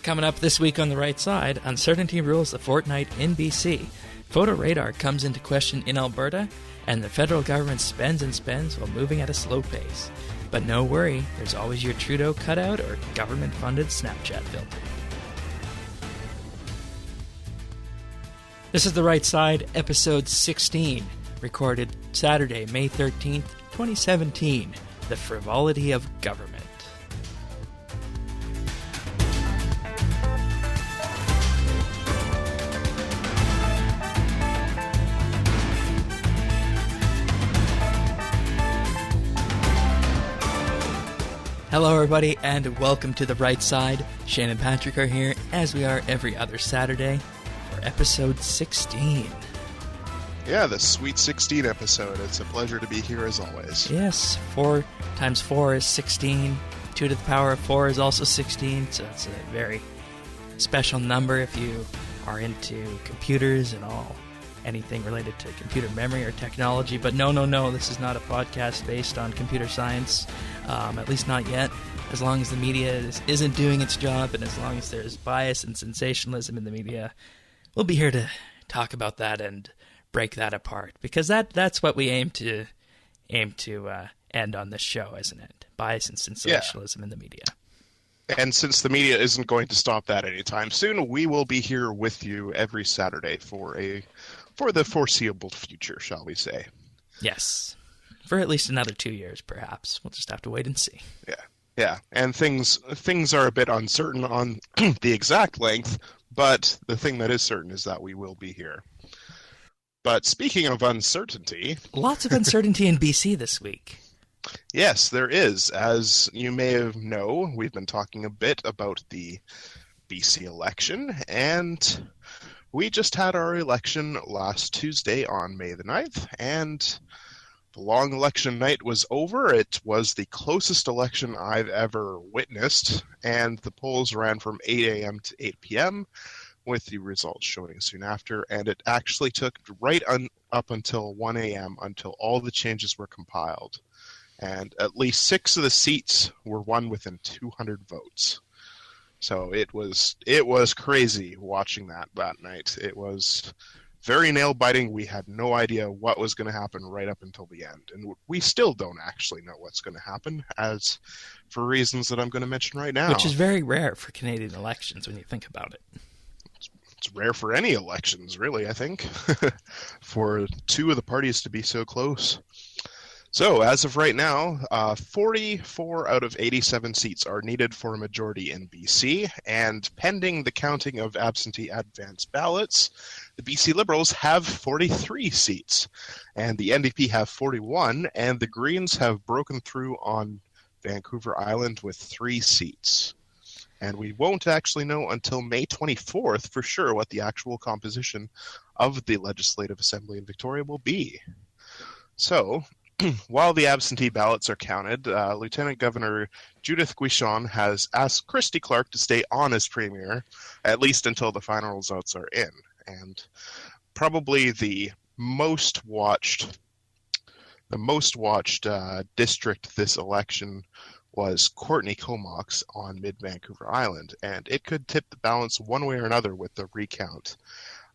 Coming up this week on The Right Side, uncertainty rules the fortnight in BC. Photo radar comes into question in Alberta, and the federal government spends and spends while moving at a slow pace. But no worry, there's always your Trudeau cutout or government-funded Snapchat filter. This is The Right Side, episode 16, recorded Saturday, May 13th, 2017, The Frivolity of Government. Hello everybody, and welcome to The Right Side. Shane and Patrick are here, as we are every other Saturday, for episode 16. Yeah, the Sweet 16 episode. It's a pleasure to be here as always. Yes, 4 times 4 is 16. 2 to the power of 4 is also 16, so it's a very special number if you are into computers and all. Anything related to computer memory or technology. But no, this is not a podcast based on computer science, at least not yet. As long as the media isn't doing its job, and as long as there's bias and sensationalism in the media, we'll be here to talk about that and break that apart, because that's what we aim to end on this show, isn't it? Bias and sensationalism in the media. And since the media isn't going to stop that anytime soon, we will be here with you every Saturday for the foreseeable future, shall we say. Yes. For at least another 2 years, perhaps. We'll just have to wait and see. Yeah. And things are a bit uncertain on the exact length, but the thing that is certain is that we will be here. But speaking of uncertainty... Lots of uncertainty in BC this week. Yes, there is. As you may know, we've been talking a bit about the BC election, and we just had our election last Tuesday on May the 9th, and the long election night was over. It was the closest election I've ever witnessed, and the polls ran from 8 a.m. to 8 p.m., with the results showing soon after, and it actually took up until 1 a.m. until all the changes were compiled. And at least 6 of the seats were won within 200 votes. So it was crazy watching that night. It was very nail-biting. We had no idea what was going to happen right up until the end. And we still don't actually know what's going to happen, as for reasons that I'm going to mention right now. Which is very rare for Canadian elections when you think about it. It's rare for any elections, really, I think, for 2 of the parties to be so close. So, as of right now, 44 out of 87 seats are needed for a majority in BC, and pending the counting of absentee advance ballots, the BC Liberals have 43 seats, and the NDP have 41, and the Greens have broken through on Vancouver Island with 3 seats. And we won't actually know until May 24th for sure what the actual composition of the Legislative Assembly in Victoria will be. So, while the absentee ballots are counted, Lieutenant Governor Judith Guichon has asked Christy Clark to stay on as Premier, at least until the final results are in. And probably the most watched district this election was Courtney Comox on mid-Vancouver Island, and it could tip the balance one way or another with the recount.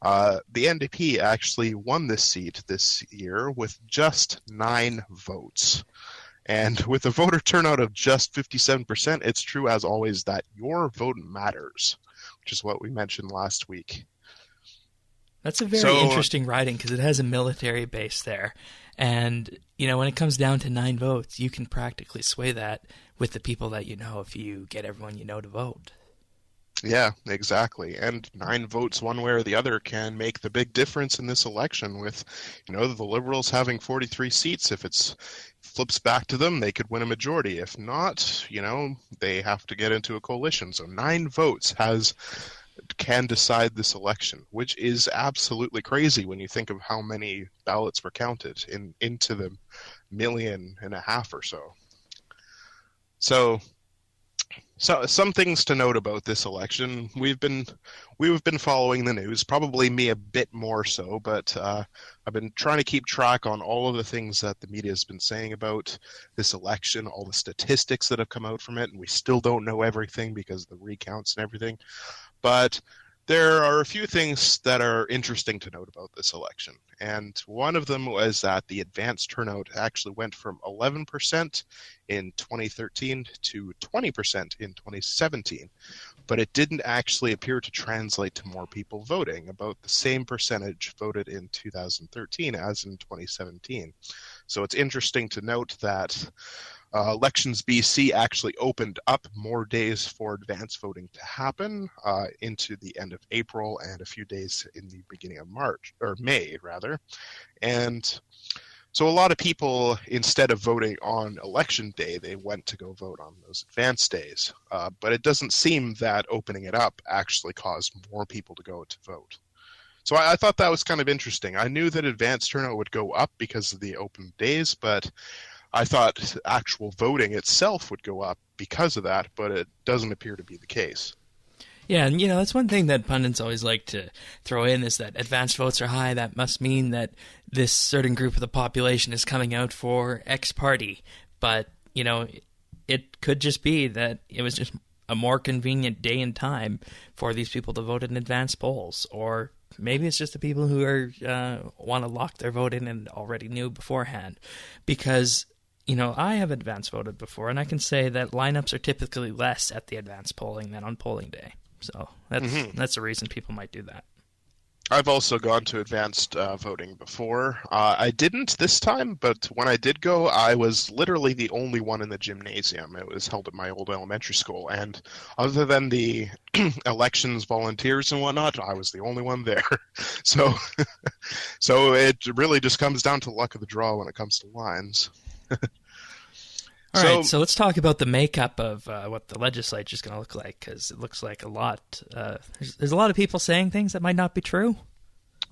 The NDP actually won this seat this year with just 9 votes. And with a voter turnout of just 57%, it's true as always that your vote matters, which is what we mentioned last week. That's a very interesting riding because it has a military base there. And, when it comes down to 9 votes, you can practically sway that with the people that you know if you get everyone you know to vote. Yeah, exactly. And 9 votes one way or the other can make the big difference in this election with, the Liberals having 43 seats. If it flips back to them, they could win a majority. If not, they have to get into a coalition. So 9 votes can decide this election, which is absolutely crazy when you think of how many ballots were counted into the 1.5 million or so. So So some things to note about this election. We've been following the news, probably me a bit more so, but I've been trying to keep track on all of the things that the media has been saying about this election, all the statistics that have come out from it, and we still don't know everything because of the recounts and everything. But there are a few things that are interesting to note about this election. And one of them was that the advanced turnout actually went from 11% in 2013 to 20% in 2017. But it didn't actually appear to translate to more people voting. About the same percentage voted in 2013 as in 2017. So it's interesting to note that Elections BC actually opened up more days for advance voting to happen into the end of April and a few days in the beginning of March, or May rather. And so a lot of people, instead of voting on election day, they went to go vote on those advance days. But it doesn't seem that opening it up actually caused more people to go to vote. So I thought that was kind of interesting. I knew that advance turnout would go up because of the open days, but I thought actual voting itself would go up because of that, but it doesn't appear to be the case. Yeah, and that's one thing that pundits always like to throw in is that advanced votes are high. That must mean that this certain group of the population is coming out for X party. But, it could just be that it was just a more convenient day and time for these people to vote in advance polls. Or maybe it's just the people who are want to lock their vote in and already knew beforehand. Because I have advance voted before, and I can say that lineups are typically less at the advance polling than on polling day. So that's a reason people might do that. I've also gone to advanced voting before. I didn't this time, but when I did go, I was literally the only one in the gymnasium. It was held at my old elementary school, and other than the elections volunteers and whatnot, I was the only one there. So, so it really just comes down to luck of the draw when it comes to lines. All right, so let's talk about the makeup of what the legislature is going to look like, because it looks like a lot. There's a lot of people saying things that might not be true.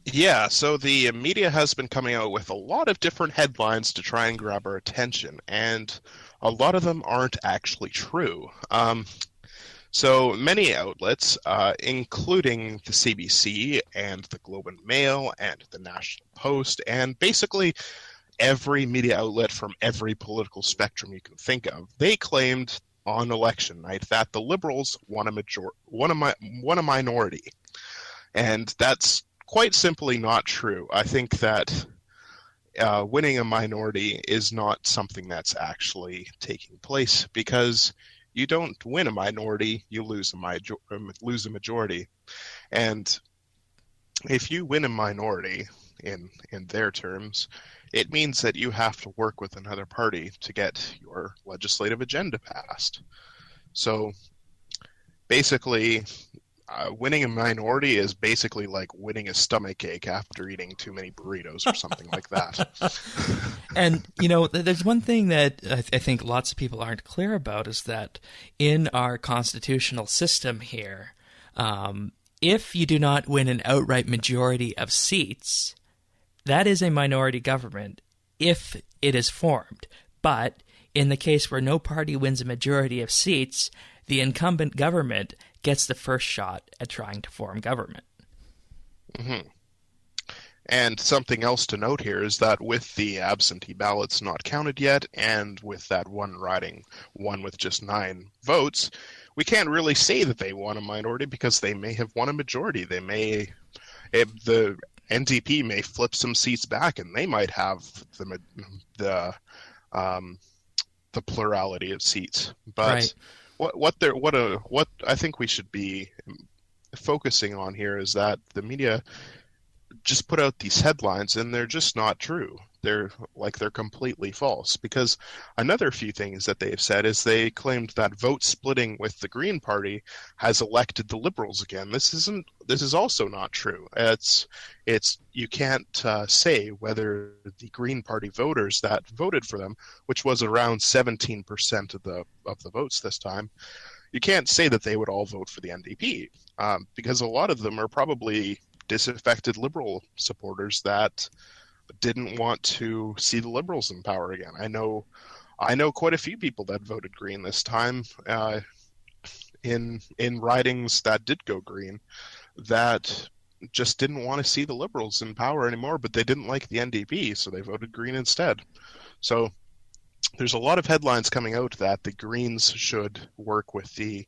Yeah, so the media has been coming out with a lot of different headlines to try and grab our attention, and a lot of them aren't actually true. So many outlets, including the CBC and the Globe and Mail and the National Post, and basically every media outlet from every political spectrum you can think of, they claimed on election night that the Liberals won a minority, and that's quite simply not true. I think that winning a minority is not something that's actually taking place, because you don't win a minority, you lose a majority, and if you win a minority in their terms, it means that you have to work with another party to get your legislative agenda passed. So basically, winning a minority is basically like winning a stomach ache after eating too many burritos or something like that. And, there's one thing that I think lots of people aren't clear about is that in our constitutional system here, if you do not win an outright majority of seats, that is a minority government if it is formed. But in the case where no party wins a majority of seats, the incumbent government gets the first shot at trying to form government. Mm-hmm. And something else to note here is that with the absentee ballots not counted yet, and with that one riding one with just 9 votes, we can't really say that they won a minority because they may have won a majority. The NDP may flip some seats back, and they might have the plurality of seats. But right. What I think we should be focusing on here is that the media just put out these headlines, and they're just not true. They're completely false, because another few things that they've said is they claimed that vote splitting with the Green Party has elected the Liberals again. This is also not true. It's you can't say whether the Green Party voters that voted for them, which was around 17% of the votes this time, you can't say that they would all vote for the NDP, because a lot of them are probably disaffected Liberal supporters that didn't want to see the Liberals in power again. I know quite a few people that voted Green this time. in ridings that did go green that just didn't want to see the Liberals in power anymore, but they didn't like the NDP, so they voted green instead. So there's a lot of headlines coming out that the Greens should work with the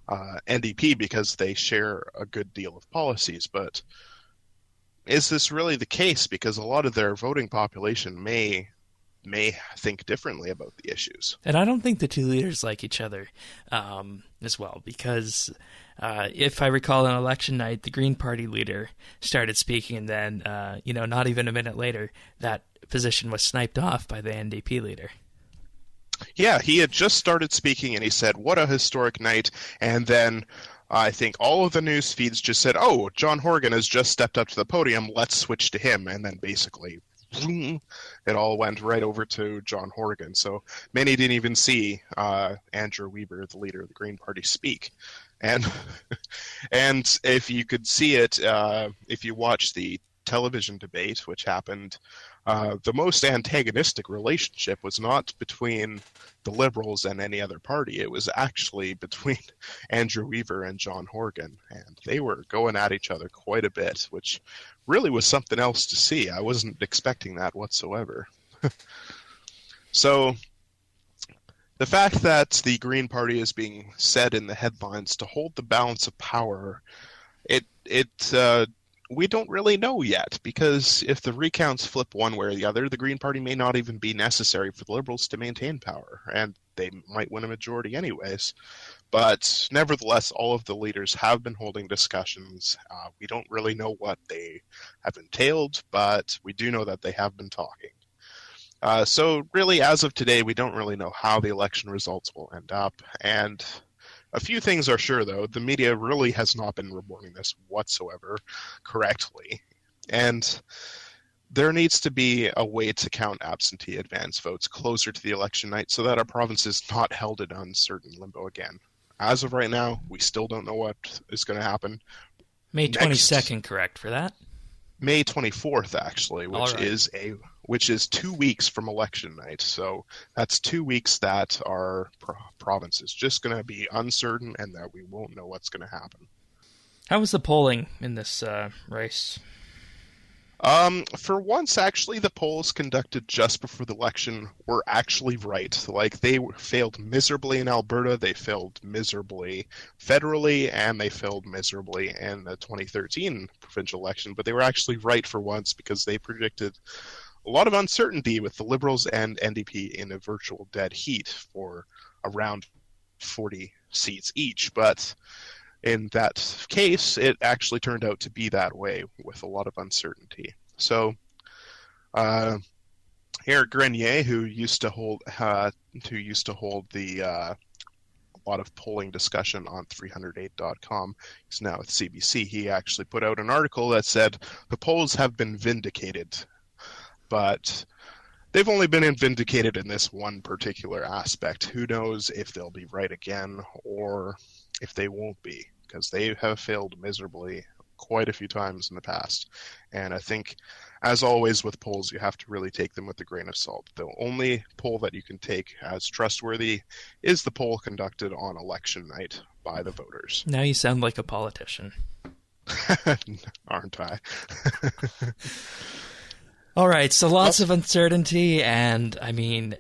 NDP because they share a good deal of policies. But is this really the case? Because a lot of their voting population may think differently about the issues. And I don't think the two leaders like each other as well, because if I recall on election night, the Green Party leader started speaking, and then, not even a minute later, that position was sniped off by the NDP leader. Yeah, he had just started speaking, and he said, "What a historic night," and then I think all of the news feeds just said, "Oh, John Horgan has just stepped up to the podium, let's switch to him," and then basically it all went right over to John Horgan. So many didn't even see Andrew Weber, the leader of the Green Party, speak. And and if you could see it, if you watch the television debate, which happened, the most antagonistic relationship was not between the Liberals and any other party. It was actually between Andrew Weaver and John Horgan, and they were going at each other quite a bit, which really was something else to see. I wasn't expecting that whatsoever. So the fact that the Green Party is being said in the headlines to hold the balance of power, we don't really know yet, because if the recounts flip one way or the other, the Green Party may not even be necessary for the Liberals to maintain power, and they might win a majority anyways. But nevertheless, all of the leaders have been holding discussions. We don't really know what they have entailed, but we do know that they have been talking. So really, as of today, we don't really know how the election results will end up, and a few things are sure, though. The media really has not been reporting this whatsoever correctly. And there needs to be a way to count absentee advance votes closer to the election night so that our province is not held in uncertain limbo again. As of right now, we still don't know what is going to happen. May 22nd, correct for that? May 24th, actually, Right. which is 2 weeks from election night. So that's 2 weeks that our province is just going to be uncertain and that we won't know what's going to happen. How was the polling in this race? For once, actually, the polls conducted just before the election were actually right. Like, they failed miserably in Alberta, they failed miserably federally, and they failed miserably in the 2013 provincial election, but they were actually right for once because they predicted a lot of uncertainty with the Liberals and NDP in a virtual dead heat for around 40 seats each. But in that case, it actually turned out to be that way with a lot of uncertainty. So Eric Grenier, who used to hold the a lot of polling discussion on 308.com, he's now with CBC. He actually put out an article that said the polls have been vindicated, but they've only been vindicated in this one particular aspect. Who knows if they'll be right again or if they won't be, because they have failed miserably quite a few times in the past. And I think, as always with polls, you have to really take them with a grain of salt. The only poll that you can take as trustworthy is the poll conducted on election night by the voters. Now you sound like a politician. Aren't I? All right, so lots of uncertainty, and I mean,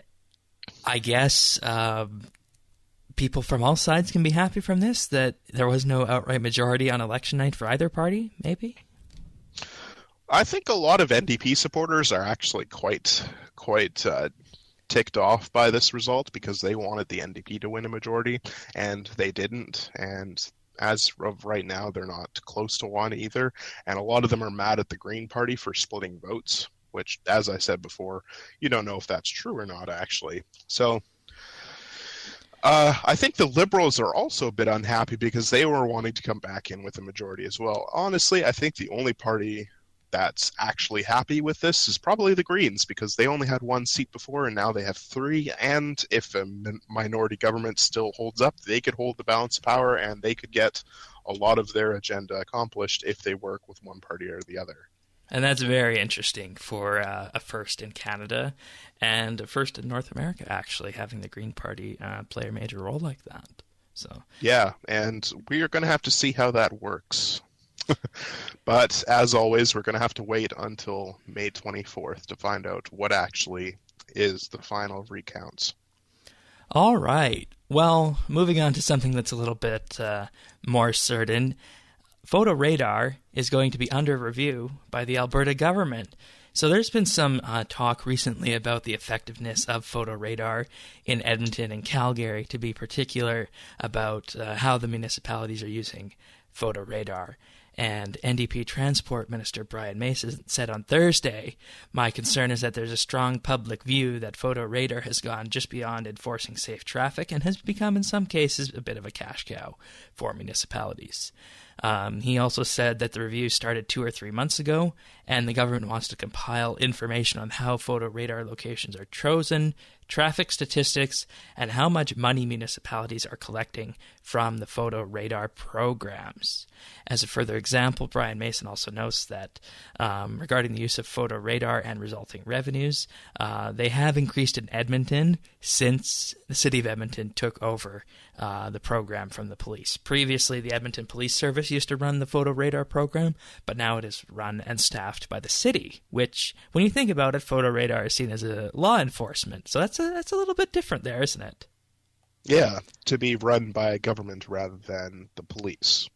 I guess people from all sides can be happy from this, that there was no outright majority on election night for either party, maybe? I think a lot of NDP supporters are actually quite ticked off by this result because they wanted the NDP to win a majority, and they didn't. And as of right now, they're not close to one either. And a lot of them are mad at the Green Party for splitting votes, which, as I said before, you don't know if that's true or not, actually. So I think the Liberals are also a bit unhappy because they were wanting to come back in with a majority as well. Honestly, I think the only party that's actually happy with this is probably the Greens, because they only had one seat before and now they have three, and if a minority government still holds up, they could hold the balance of power and they could get a lot of their agenda accomplished if they work with one party or the other. And that's very interesting for a first in Canada and a first in North America, actually, having the Green Party play a major role like that. So Yeah, and we are going to have to see how that works. But as always, we're going to have to wait until May 24th to find out what actually is the final recounts. all right. Well, moving on to something that's a little bit more certain. Photo radar is going to be under review by the Alberta government. So there's been some talk recently about the effectiveness of photo radar in Edmonton and Calgary, to be particular about how the municipalities are using photo radar. And NDP Transport Minister Brian Mason said on Thursday, "My concern is that there's a strong public view that photo radar has gone just beyond enforcing safe traffic and has become, in some cases, a bit of a cash cow for municipalities." He also said that the review started 2 or 3 months ago, and the government wants to compile information on how photo radar locations are chosen, traffic statistics, and how much money municipalities are collecting from the photo radar programs. As a further example, Brian Mason also notes that regarding the use of photo radar and resulting revenues, they have increased in Edmonton since the city of Edmonton took over the program from the police. Previously, the Edmonton Police Service used to run the photo radar program, but now it is run and staffed by the city, which, when you think about it, photo radar is seen as a law enforcement. So that's a little bit different there, isn't it? Yeah, to be run by government rather than the police.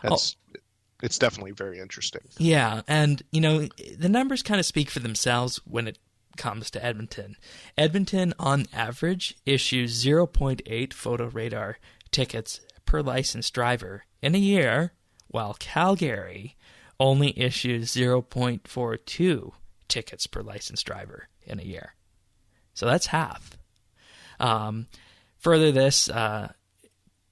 It's definitely very interesting. Yeah, and, the numbers kind of speak for themselves when it comes to Edmonton. Edmonton, on average, issues 0.8 photo radar tickets per licensed driver in a year, while Calgary only issues 0.42 tickets per licensed driver in a year. So that's half. Further this,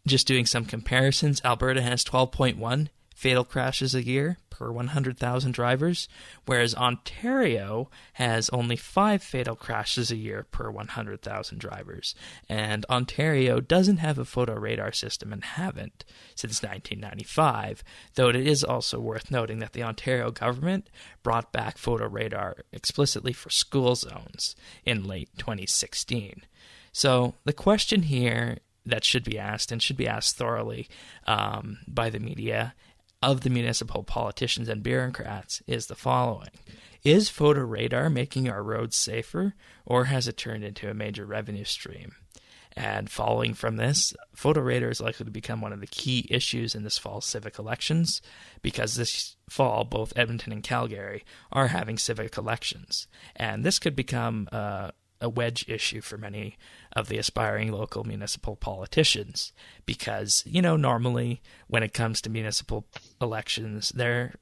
just doing some comparisons, Alberta has 12.1 fatal crashes a year per 100,000 drivers, whereas Ontario has only 5 fatal crashes a year per 100,000 drivers. And Ontario doesn't have a photo radar system and haven't since 1995, though it is also worth noting that the Ontario government brought back photo radar explicitly for school zones in late 2016. So the question here that should be asked, and should be asked thoroughly by the media, of the municipal politicians and bureaucrats, is the following. Is photo radar making our roads safer, or has it turned into a major revenue stream? And following from this, photo radar is likely to become one of the key issues in this fall's civic elections, because this fall both Edmonton and Calgary are having civic elections. And this could become a wedge issue for many of the aspiring local municipal politicians, because, normally when it comes to municipal elections, they're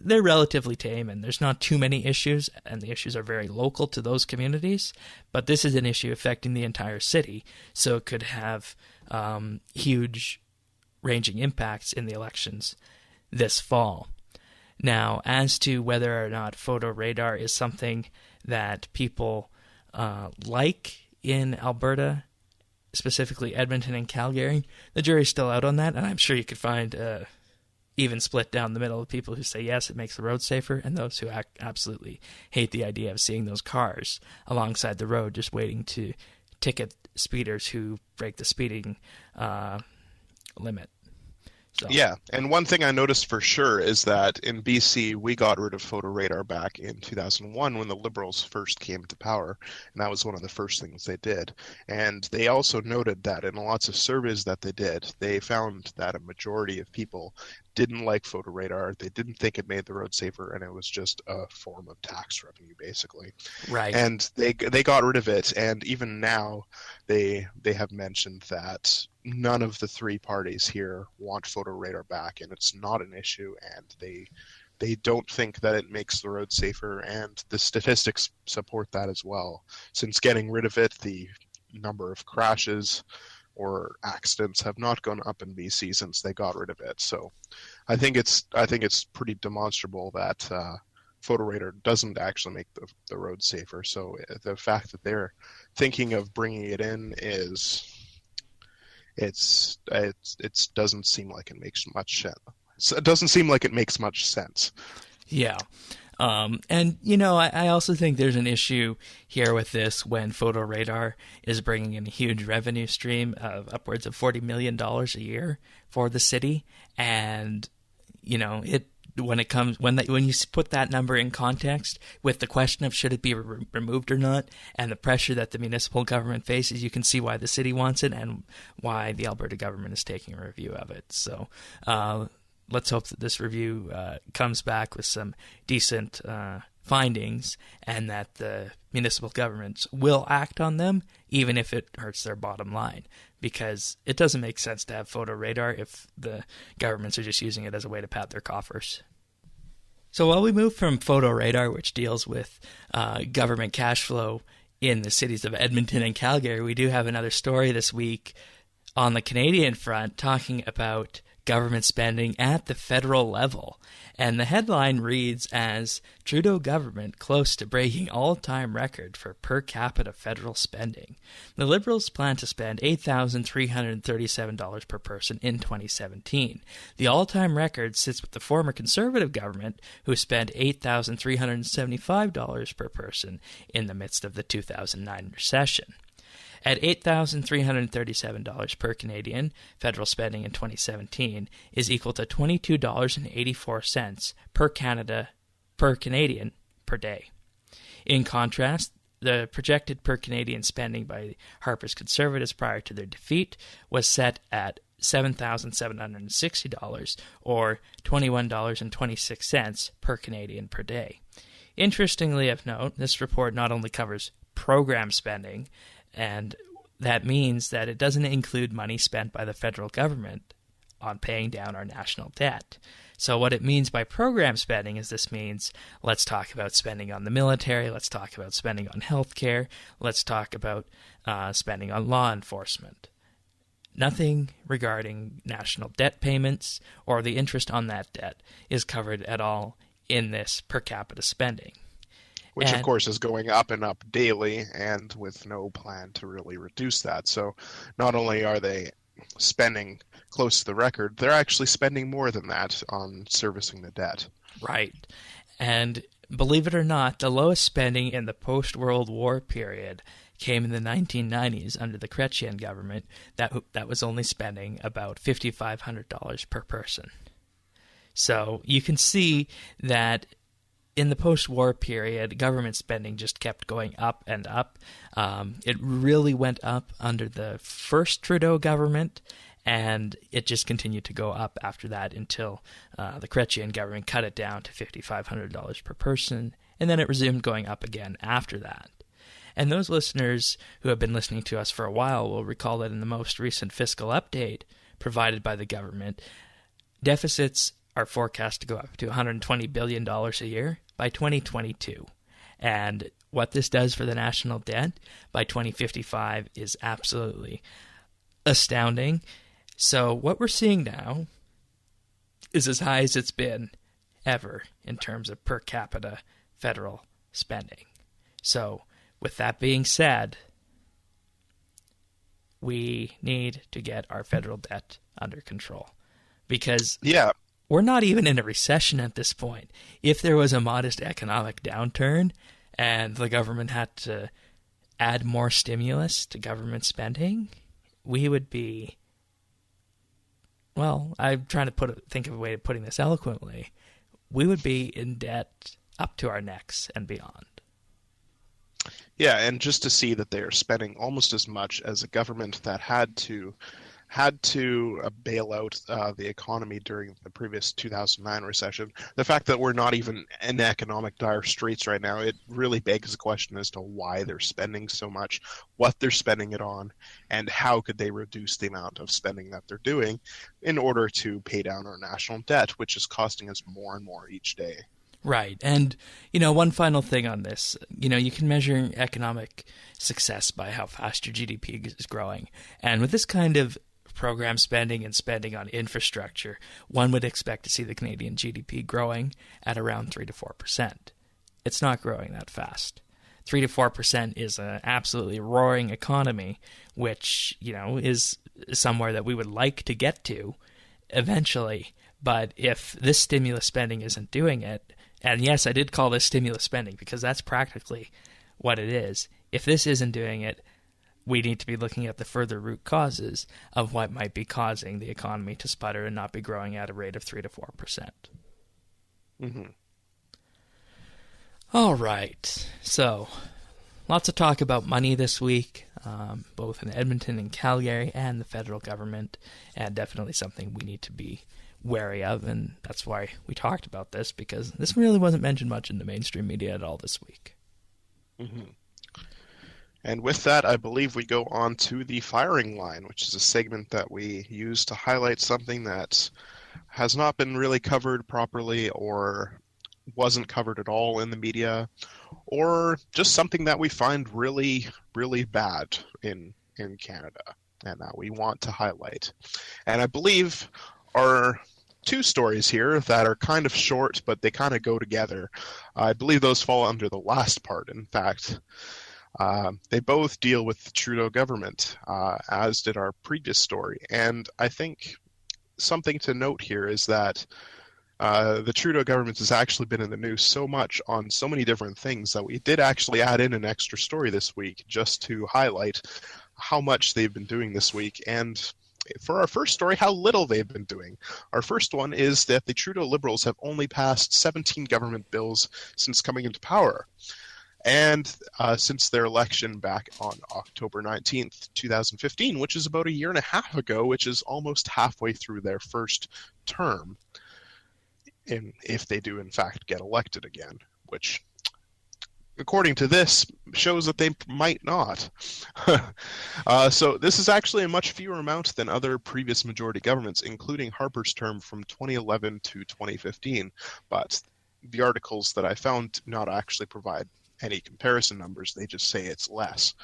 relatively tame and there's not too many issues, and the issues are very local to those communities. But this is an issue affecting the entire city, so it could have huge ranging impacts in the elections this fall. Now, as to whether or not photo radar is something that people like in Alberta, specifically Edmonton and Calgary, the jury's still out on that, and I'm sure you could find even split down the middle of people who say yes, it makes the road safer, and those who absolutely hate the idea of seeing those cars alongside the road just waiting to ticket speeders who break the speeding limit. So. Yeah, and one thing I noticed for sure is that in BC, we got rid of photo radar back in 2001 when the Liberals first came to power, and that was one of the first things they did. And they also noted that in lots of surveys that they did, they found that a majority of people didn't like photo radar. They didn't think it made the road safer, and it was just a form of tax revenue, basically. Right. And they got rid of it, and even now they have mentioned that none of the three parties here want photo radar back, and it's not an issue, and they don't think that it makes the road safer, and the statistics support that as well. Since getting rid of it, the number of crashes or accidents have not gone up in BC since they got rid of it. So I think it's pretty demonstrable that photo radar doesn't actually make the road safer. So the fact that they're thinking of bringing it in is it doesn't seem like it makes much sense. It doesn't seem like it makes much sense. Yeah. And, I also think there's an issue here with this when photo radar is bringing in a huge revenue stream of upwards of $40 million a year for the city. And, when you put that number in context with the question of should it be removed or not, and the pressure that the municipal government faces, you can see why the city wants it and why the Alberta government is taking a review of it. So let's hope that this review comes back with some decent findings, and that the municipal governments will act on them, even if it hurts their bottom line. Because it doesn't make sense to have photo radar if the governments are just using it as a way to pad their coffers. So while we move from photo radar, which deals with government cash flow in the cities of Edmonton and Calgary, we do have another story this week on the Canadian front talking about government spending at the federal level. And the headline reads as Trudeau government close to breaking all-time record for per-capita federal spending. The Liberals plan to spend $8,337 per person in 2017. The all-time record sits with the former Conservative government, who spent $8,375 per person in the midst of the 2009 recession. At $8,337 per Canadian, federal spending in 2017 is equal to $22.84 per Canadian per day. In contrast, the projected per Canadian spending by Harper's Conservatives prior to their defeat was set at $7,760, or $21.26 per Canadian per day. Interestingly of note, this report not only covers program spending, and that means that it doesn't include money spent by the federal government on paying down our national debt. So what it means by program spending is this means let's talk about spending on the military, let's talk about spending on healthcare, let's talk about spending on law enforcement. Nothing regarding national debt payments or the interest on that debt is covered at all in this per capita spending. Which, of course, is going up and up daily, and with no plan to really reduce that. So not only are they spending close to the record, they're actually spending more than that on servicing the debt. Right. And believe it or not, the lowest spending in the post-World War period came in the 1990s under the Chrétien government that was only spending about $5,500 per person. So you can see that in the post-war period, government spending just kept going up and up. It really went up under the first Trudeau government, and it just continued to go up after that until the Chrétien government cut it down to $5,500 per person, and then it resumed going up again after that. And those listeners who have been listening to us for a while will recall that in the most recent fiscal update provided by the government, deficits are forecast to go up to $120 billion a year by 2022. And what this does for the national debt by 2055 is absolutely astounding. So what we're seeing now is as high as it's been ever in terms of per capita federal spending. So with that being said, we need to get our federal debt under control, because we're not even in a recession at this point. If there was a modest economic downturn and the government had to add more stimulus to government spending, we would be, well, I'm trying to think of a way of putting this eloquently, we would be in debt up to our necks and beyond. Yeah, and just to see that they are spending almost as much as a government that had to bail out the economy during the previous 2009 recession. The fact that we're not even in economic dire straits right now, it really begs the question as to why they're spending so much, what they're spending it on, and how could they reduce the amount of spending that they're doing in order to pay down our national debt, which is costing us more and more each day. Right. And, one final thing on this, you can measure economic success by how fast your GDP is growing. And with this kind of program spending and spending on infrastructure, one would expect to see the Canadian GDP growing at around 3 to 4%. It's not growing that fast. 3 to 4% is an absolutely roaring economy, which, is somewhere that we would like to get to eventually. But if this stimulus spending isn't doing it, And yes, I did call this stimulus spending because that's practically what it is. If this isn't doing it, we need to be looking at the further root causes of what might be causing the economy to sputter and not be growing at a rate of 3 to 4%. Mm-hmm. All right. So, lots of talk about money this week, both in Edmonton and Calgary and the federal government, and definitely something we need to be wary of, and that's why we talked about this, because this really wasn't mentioned much in the mainstream media at all this week. Mm-hmm. And with that, I believe we go on to the firing line, which is a segment that we use to highlight something that has not been really covered properly or wasn't covered at all in the media, or just something that we find really, really bad in Canada and that we want to highlight. And I believe our two stories here that are kind of short, but they kind of go together. I believe those fall under the last part, in fact. They both deal with the Trudeau government, as did our previous story. And I think something to note here is that the Trudeau government has actually been in the news so much on so many different things that we did actually add in an extra story this week just to highlight how much they've been doing this week. And for our first story, how little they've been doing. Our first one is that the Trudeau Liberals have only passed 17 government bills since coming into power. And since their election back on October 19th, 2015, which is about a year and a half ago, which is almost halfway through their first term, and if they do in fact get elected again, which, according to this, shows that they might not. So this is actually a much fewer amount than other previous majority governments, including Harper's term from 2011 to 2015. But the articles that I found do not actually provide any comparison numbers. They just say it's less.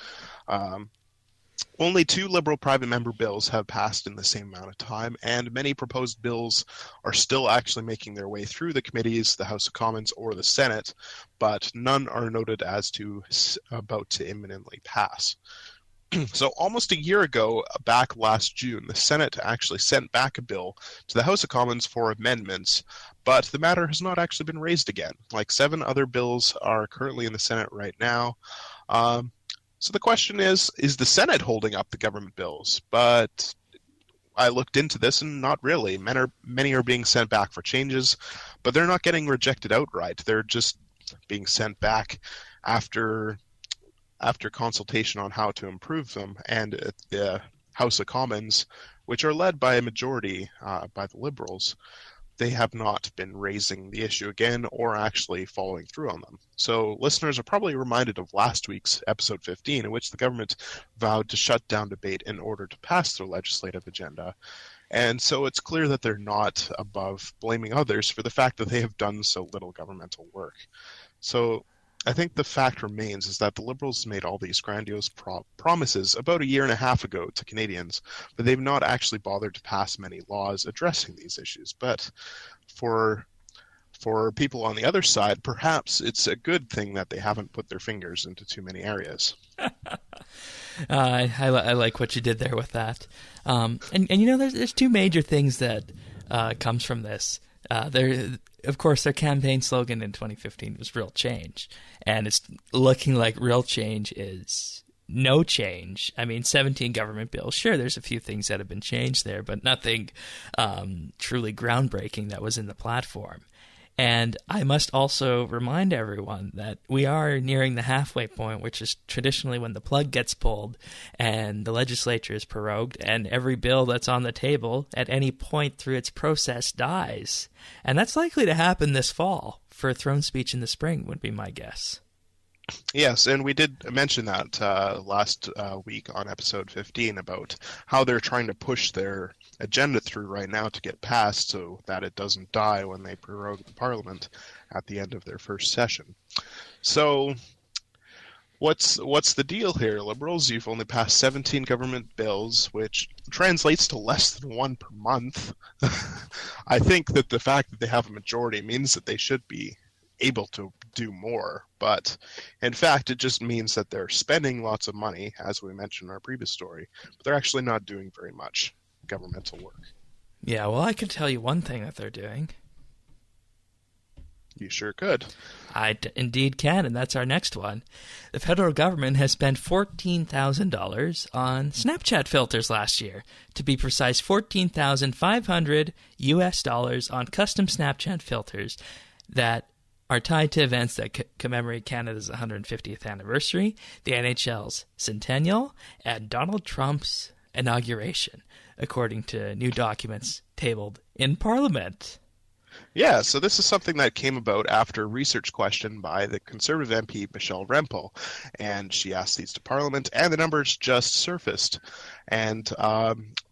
Only 2 Liberal private member bills have passed in the same amount of time, and many proposed bills are still actually making their way through the committees, the House of Commons, or the Senate, but none are noted as to about to imminently pass. So almost a year ago, back last June, the Senate actually sent back a bill to the House of Commons for amendments, but the matter has not actually been raised again. Like 7 other bills are currently in the Senate right now. So the question is the Senate holding up the government bills? But I looked into this, and not really. Many are being sent back for changes, but they're not getting rejected outright. They're just being sent back after consultation on how to improve them. And the House of Commons, which are led by a majority by the Liberals, they have not been raising the issue again or actually following through on them. So listeners are probably reminded of last week's episode 15, in which the government vowed to shut down debate in order to pass their legislative agenda. And so it's clear that they're not above blaming others for the fact that they have done so little governmental work. So I think the fact remains is that the Liberals made all these grandiose promises about a year and a half ago to Canadians, but they've not actually bothered to pass many laws addressing these issues. But for people on the other side, perhaps it's a good thing that they haven't put their fingers into too many areas. I like what you did there with that. And you know, there's 2 major things that comes from this. Of course, their campaign slogan in 2015 was real change, and it's looking like real change is no change. I mean, 17 government bills. Sure, there's a few things that have been changed there, but nothing truly groundbreaking that was in the platform. And I must also remind everyone that we are nearing the halfway point, which is traditionally when the plug gets pulled and the legislature is prorogued, and every bill that's on the table at any point through its process dies. And that's likely to happen this fall. For a throne speech in the spring would be my guess. Yes, and we did mention that last week on episode 15 about how they're trying to push their agenda through right now to get passed so that it doesn't die when they prorogue the Parliament at the end of their first session. So what's the deal here, Liberals? You've only passed 17 government bills, which translates to less than 1 per month. I think that the fact that they have a majority means that they should be able to do more, but in fact it just means that they're spending lots of money, as we mentioned in our previous story, but they're actually not doing very much governmental work. Yeah, well, I can tell you one thing that they're doing. You sure could. Indeed can, and that's our next one. The federal government has spent $14,000 on Snapchat filters last year. To be precise, $14,500 on custom Snapchat filters that are tied to events that commemorate Canada's 150th anniversary, the NHL's centennial, and Donald Trump's inauguration, according to new documents tabled in Parliament. Yeah, so this is something that came about after a research question by the Conservative MP Michelle Rempel, and she asked these to Parliament, and the numbers just surfaced. And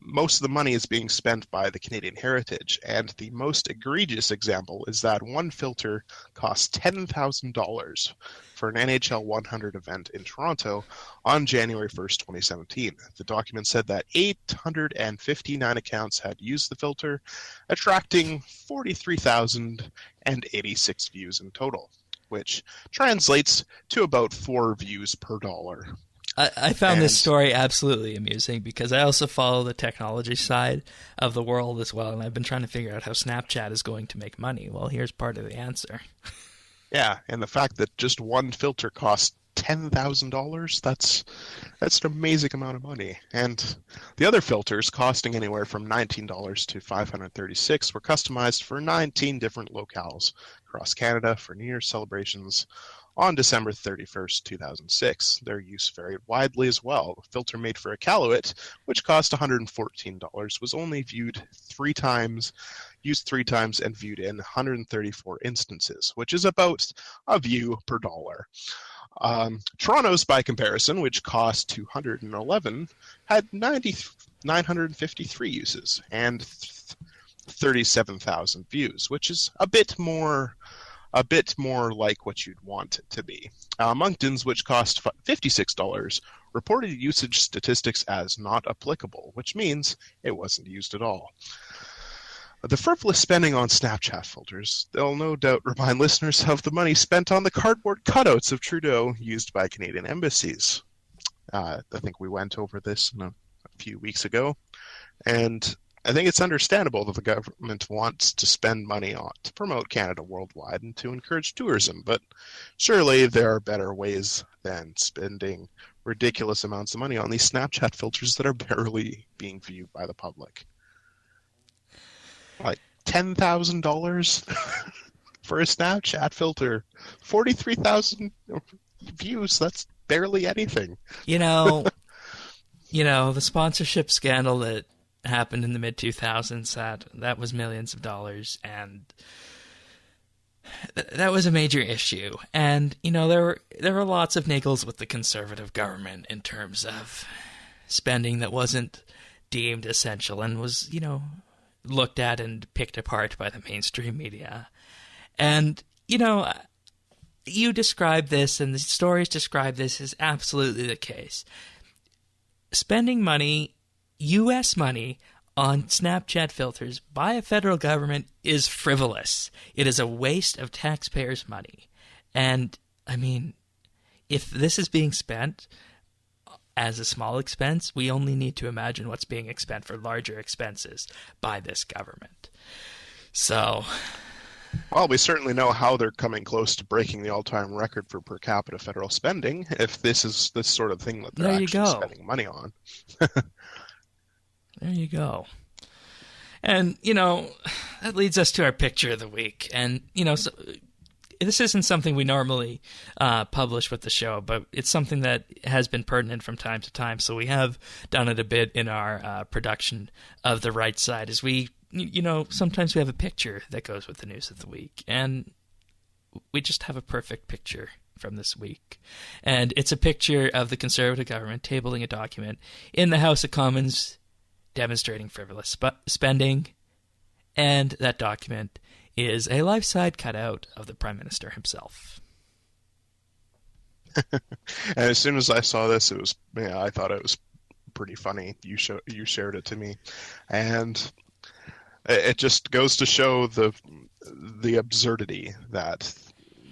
most of the money is being spent by the Canadian Heritage, and the most egregious example is that one filter costs $10,000 for an NHL 100 event in Toronto on January 1st, 2017. The document said that 859 accounts had used the filter, attracting 43,086 views in total, which translates to about 4 views per dollar. I found this story absolutely amusing because I also follow the technology side of the world as well, and I've been trying to figure out how Snapchat is going to make money. Well, here's part of the answer. Yeah, and the fact that just one filter costs $10,000, that's an amazing amount of money. And the other filters, costing anywhere from $19 to $536, were customized for 19 different locales across Canada for New Year's celebrations on December 31st, 2006. Their use varied widely as well. A filter made for Iqaluit, which cost $114, was only used 3 times, and viewed in 134 instances, which is about a view per dollar. Toronto's, by comparison, which cost $211, had 953 uses and 37,000 views, which is a bit more like what you'd want it to be. Moncton's, which cost $56, reported usage statistics as not applicable, which means it wasn't used at all. The frivolous spending on Snapchat filters, they'll no doubt remind listeners of the money spent on the cardboard cutouts of Trudeau used by Canadian embassies. I think we went over this a few weeks ago, and I think it's understandable that the government wants to spend money to promote Canada worldwide and to encourage tourism, but surely there are better ways than spending ridiculous amounts of money on these Snapchat filters that are barely being viewed by the public. Like $10,000 for a Snapchat filter, 43,000 views. That's barely anything. You know, the sponsorship scandal that happened in the mid-2000s, that was millions of dollars, and that was a major issue. And there were lots of niggles with the Conservative government in terms of spending that wasn't deemed essential and was looked at and picked apart by the mainstream media. And you describe this, and the stories describe this, as absolutely the case. Spending money, U.S. money, on Snapchat filters by a federal government is frivolous. It is a waste of taxpayers' money. And, I mean, if this is being spent as a small expense, we only need to imagine what's being expended for larger expenses by this government. So, well, we certainly know how they're coming close to breaking the all-time record for per capita federal spending, if this is the sort of thing that they're actually spending money on. There you go. And, that leads us to our picture of the week. And, so this isn't something we normally publish with the show, but it's something that has been pertinent from time to time. So we have done it a bit in our production of The Right Side, as we, sometimes we have a picture that goes with the news of the week. And we just have a perfect picture from this week. And it's a picture of the Conservative government tabling a document in the House of Commons demonstrating frivolous spending. And that document is a life-size cutout of the Prime Minister himself. And as soon as I saw this, I thought it was pretty funny. You shared it to me, and it just goes to show the absurdity that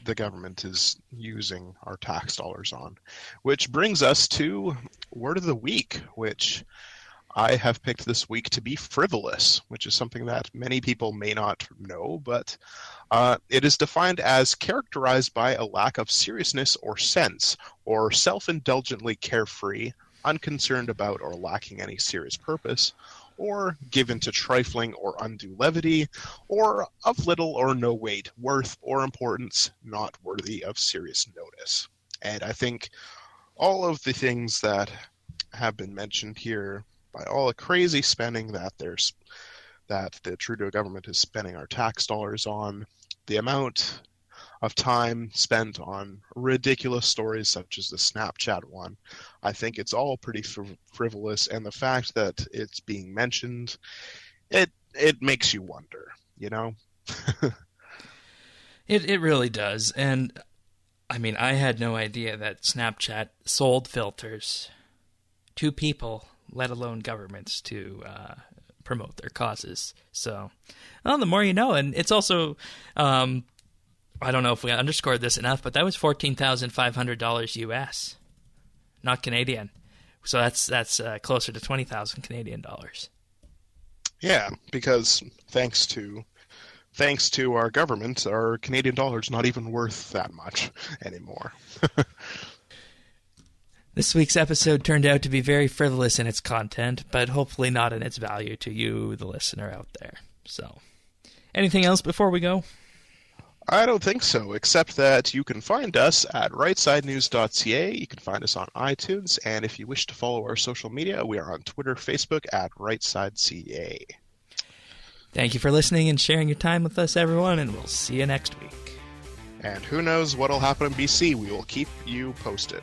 the government is using our tax dollars on. Which brings us to Word of the Week, which I have picked this week to be frivolous, which is something that many people may not know, but it is defined as characterized by a lack of seriousness or sense, or self-indulgently carefree, unconcerned about or lacking any serious purpose, or given to trifling or undue levity, or of little or no weight, worth, or importance, not worthy of serious notice. And I think all of the things that have been mentioned here, by all the crazy spending that the Trudeau government is spending our tax dollars on, the amount of time spent on ridiculous stories such as the Snapchat one, I think it's all pretty frivolous, and the fact that it's being mentioned, it makes you wonder, you know? It really does, and I mean, I had no idea that Snapchat sold filters to people, let alone governments, to promote their causes. So, well, the more you know. And it's also, I don't know if we underscored this enough, but that was $14,500 US, not Canadian. So that's closer to 20,000 Canadian dollars. Yeah, because thanks to our government, our Canadian dollar's not even worth that much anymore. This week's episode turned out to be very frivolous in its content, but hopefully not in its value to you, the listener out there. So, anything else before we go? I don't think so, except that you can find us at rightsidenews.ca. You can find us on iTunes, and if you wish to follow our social media, we are on Twitter, Facebook at rightsideca. Thank you for listening and sharing your time with us, everyone, and we'll see you next week. And who knows what'll happen in BC? We will keep you posted.